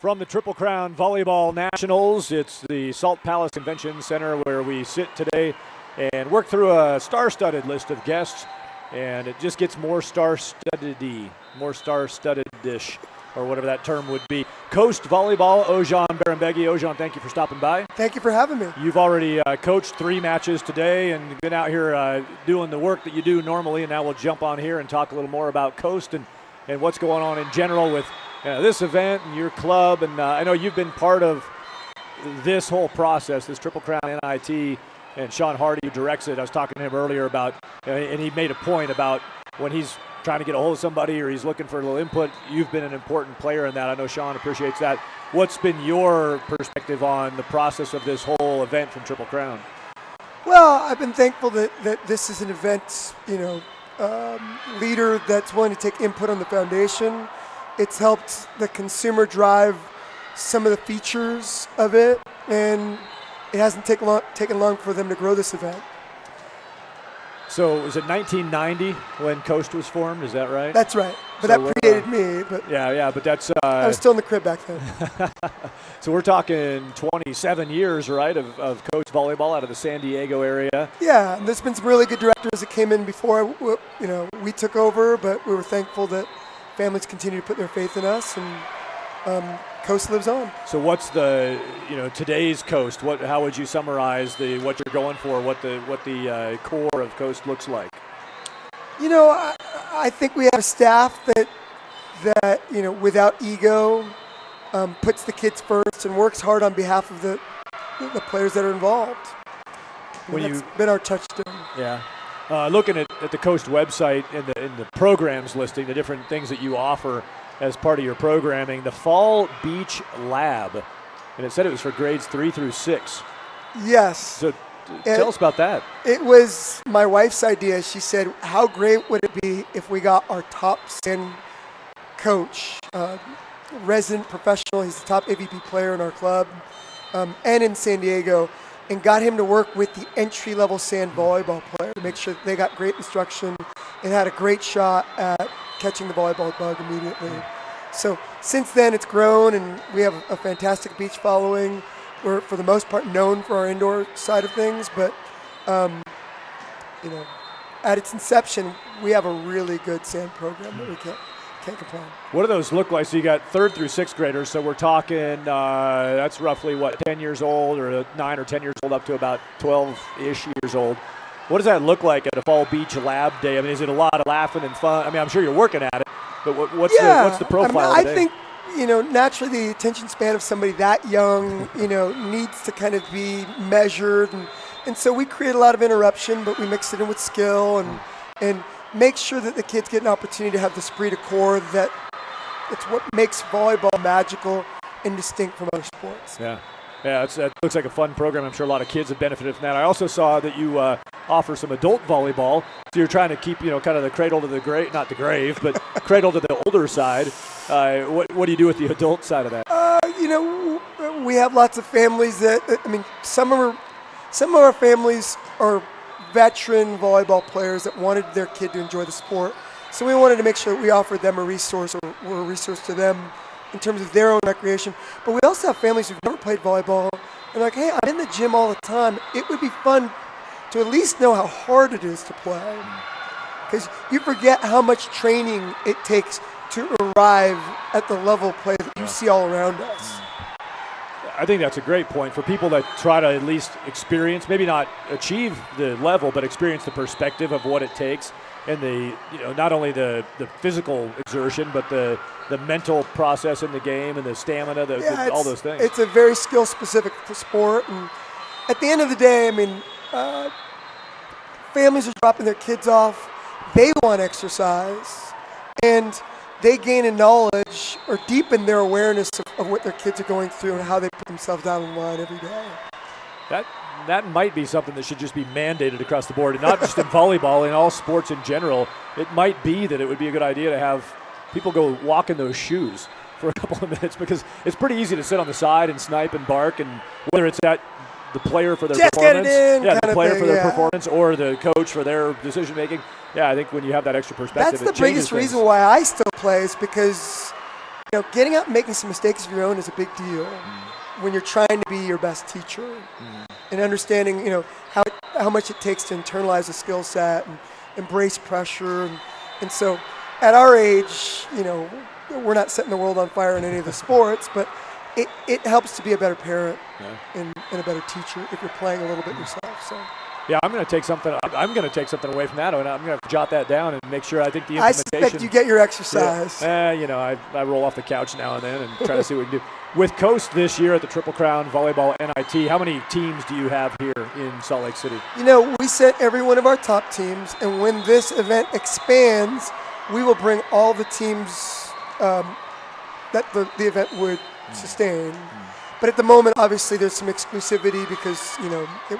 From the Triple Crown Volleyball Nationals, it's the Salt Palace Convention Center where we sit today and work through a star-studded list of guests, and it just gets more star-studded-y, more star-studded-ish, or whatever that term would be. Coast Volleyball, Ozhan Bahrambeygui. Ozhan, thank you for stopping by. Thank you for having me. You've already coached 3 matches today and been out here doing the work that you do normally, and now we'll jump on here and talk a little more about Coast and what's going on in general with this event and your club. And I know you've been part of this whole process, this Triple Crown NIT, and Sean Hardy, who directs it. I was talking to him earlier about, and he made a point about when he's trying to get a hold of somebody or he's looking for a little input, you've been an important player in that. I know Sean appreciates that. What's been your perspective on the process of this whole event from Triple Crown? Well, I've been thankful that this is an event, leader that's willing to take input on the foundation. It's helped the consumer drive some of the features of it, and it hasn't taken long for them to grow this event. So was it 1990 when Coast was formed? Is that right? That's right. But that predated me. But yeah. But that's. I was still in the crib back then. So we're talking 27 years, right, of Coast Volleyball out of the San Diego area. Yeah, and there's been some really good directors that came in before we took over, but we were thankful that families continue to put their faith in us, and Coast lives on. So what's the today's Coast? How would you summarize what you're going for? What the core of Coast looks like? I think we have a staff that without ego puts the kids first and works hard on behalf of the players that are involved. That's been our touchstone. Yeah. Looking at the Coast website in the programs listing, the different things that you offer as part of your programming, the Fall Beach Lab, and it said it was for grades 3 through 6. Yes. So tell us about that. It was my wife's idea. She said, how great would it be if we got our top sand coach, resident professional, he's the top AVP player in our club, and in San Diego, and got him to work with the entry-level sand volleyball player to make sure they got great instruction and had a great shot at catching the volleyball bug immediately. So since then, it's grown, and we have a fantastic beach following. We're, for the most part, known for our indoor side of things, but at its inception, we have a really good sand program that we can't complain. What do those look like? So you got 3rd through 6th graders, so we're talking that's roughly 10 years old, or 9 or 10 years old, up to about 12-ish years old. What does that look like at a Fall Beach Lab day? I mean, is it a lot of laughing and fun? I mean, I'm sure you're working at it, but what's the profile I of the day? think, naturally the attention span of somebody that young, needs to kind of be measured. And so we create a lot of interruption, but we mix it in with skill and make sure that the kids get an opportunity to have the esprit de corps that's what makes volleyball magical and distinct from other sports. Yeah, that looks like a fun program. I'm sure a lot of kids have benefited from that. I also saw that you offer some adult volleyball. So you're trying to keep, kind of the cradle to the grave, not the grave, but cradle to the older side. What do you do with the adult side of that? We have lots of families some of our families are veteran volleyball players that wanted their kid to enjoy the sport. So we wanted to make sure that we offered them a resource, or we're a resource to them in terms of their own recreation. But we also have families who've never played volleyball and like, hey, I'm in the gym all the time. It would be fun to at least know how hard it is to play. Because you forget how much training it takes to arrive at the level of play that you see all around us. I think that's a great point for people that try to at least experience, maybe not achieve the level, but experience the perspective of what it takes, and the not only the physical exertion, but the mental process in the game and the stamina, all those things. It's a very skill-specific sport, and at the end of the day, families are dropping their kids off. They want exercise, and they gain a knowledge or deepen their awareness of what their kids are going through and how they put themselves down in line every day. That might be something that should just be mandated across the board, and not just in volleyball, in all sports in general. It might be that it would be a good idea to have people go walk in those shoes for a couple of minutes, because it's pretty easy to sit on the side and snipe and bark, and whether it's at the player for their performance, the player for their performance, or the coach for their decision making. Yeah, I think when you have that extra perspective, that's the biggest reason why I still play, is because getting out and making some mistakes of your own is a big deal when you're trying to be your best teacher and understanding, how much it takes to internalize a skill set and embrace pressure. And so at our age, we're not setting the world on fire in any of the sports, but it helps to be a better parent and a better teacher if you're playing a little bit yourself. So. Yeah, I'm going to take something away from that, and I'm going to jot that down and make sure. I think the implementation. I suspect you get your exercise. I roll off the couch now and then and try to see what we can do. With Coast this year at the Triple Crown Volleyball NIT, how many teams do you have here in Salt Lake City? We sent every one of our top teams, and when this event expands, we will bring all the teams that the event would sustain. But at the moment, obviously, there's some exclusivity because,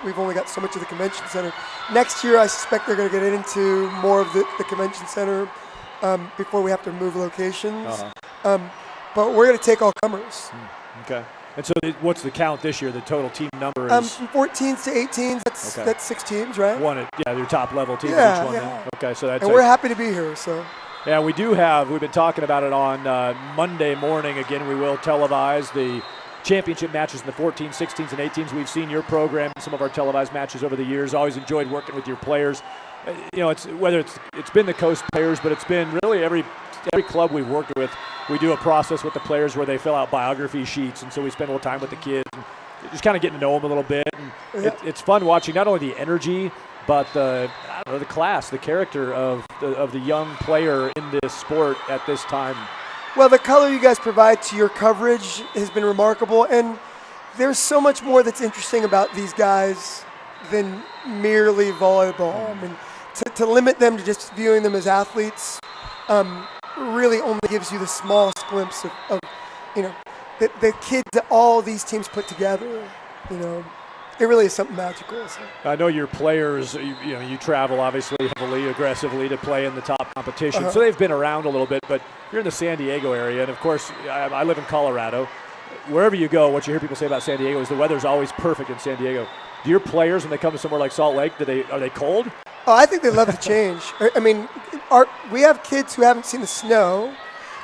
we've only got so much of the convention center. Next year, I suspect they're going to get into more of the convention center before we have to move locations. But we're going to take all comers. Okay. And so what's the count this year? The total team number is? From 14s to 18s, that's 6 teams, right? Your top level teams, each one. Yeah. Okay, so that's. And we're happy to be here, so. Yeah, we've been talking about it on Monday morning. Again, we will televise the championship matches in the 14s, 16s, and 18s. We've seen your program in some of our televised matches over the years. Always enjoyed working with your players. It's been the Coast players, but it's been really every club we've worked with. We do a process with the players where they fill out biography sheets, and so we spend a little time with the kids and just kind of getting to know them a little bit. And it's fun watching not only the energy, but the class, the character of the young player in this sport at this time. Well, the color you guys provide to your coverage has been remarkable, and there's so much more that's interesting about these guys than merely volleyball. I mean, to limit them to just viewing them as athletes really only gives you the smallest glimpse of the kids that all these teams put together. It really is something magical. So. I know your players, you travel obviously heavily, aggressively to play in the top competition. So they've been around a little bit, but you're in the San Diego area. And of course, I live in Colorado. Wherever you go, what you hear people say about San Diego is the weather's always perfect in San Diego. Do your players, when they come to somewhere like Salt Lake, are they cold? Oh, I think they love the change. I mean, we have kids who haven't seen the snow.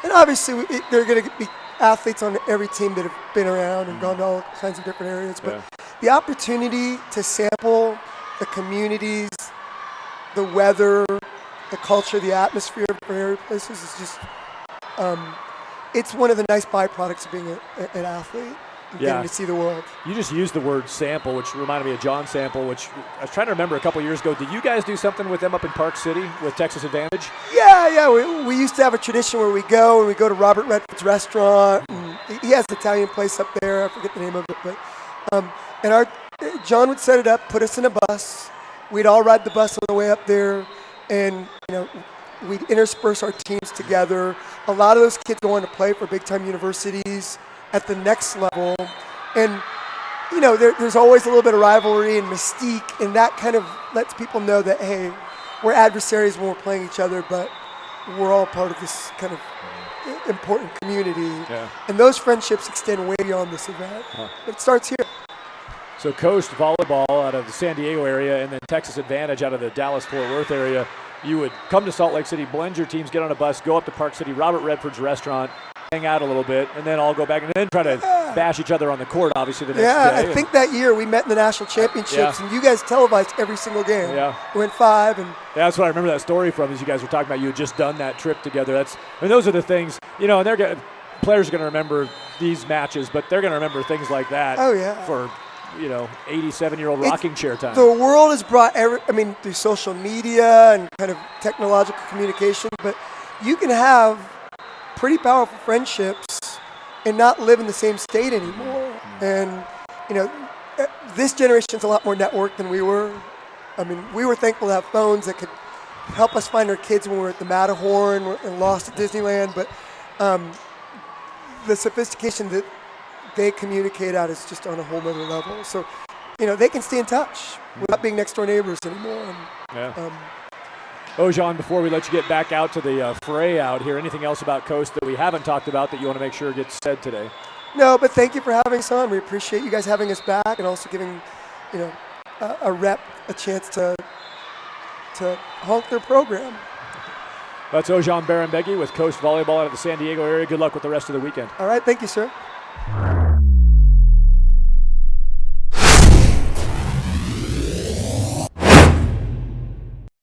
And obviously, they're going to be athletes on every team that have been around and gone to all kinds of different areas. But the opportunity to sample the communities, the weather, the culture, the atmosphere of different places is just, it's one of the nice byproducts of being an athlete. Getting to see the world. You just used the word sample, which reminded me of John Sample, which I was trying to remember a couple years ago. Did you guys do something with them up in Park City with Texas Advantage? Yeah. We used to have a tradition where we go to Robert Redford's restaurant. And he has an Italian place up there. I forget the name of it, but John would set it up, put us in a bus. We'd all ride the bus on the way up there, and we'd intersperse our teams together. A lot of those kids go on to play for big-time universities at the next level, and there's always a little bit of rivalry and mystique, and that kind of lets people know that, hey, we're adversaries when we're playing each other, but we're all part of this kind of important community. And those friendships extend way beyond this event. But it starts here. So Coast Volleyball out of the San Diego area, and then Texas Advantage out of the Dallas-Fort Worth area. You would come to Salt Lake City, blend your teams, get on a bus, go up to Park City, Robert Redford's restaurant, hang out a little bit, and then all go back and then try to bash each other on the court, obviously, the next day. I think that year we met in the national championships, and you guys televised every single game. We went 5. And that's what I remember that story from, is you guys were talking about you had just done that trip together. Those are the things, and players are going to remember these matches, but they're going to remember things like that for 87-year-old rocking chair time. The world has brought through social media and kind of technological communication, but you can have pretty powerful friendships and not live in the same state anymore. And, this generation's a lot more networked than we were. We were thankful to have phones that could help us find our kids when we were at the Matterhorn and lost at Disneyland, but the sophistication that they communicate at is just on a whole other level. So, they can stay in touch without being next door neighbors anymore. Ozhan, before we let you get back out to the fray out here, anything else about Coast that we haven't talked about that you want to make sure gets said today? No, but thank you for having us on. We appreciate you guys having us back and also giving, a rep a chance to honk their program. That's Ozhan Bahrambeygui with Coast Volleyball out of the San Diego area. Good luck with the rest of the weekend. All right, thank you, sir.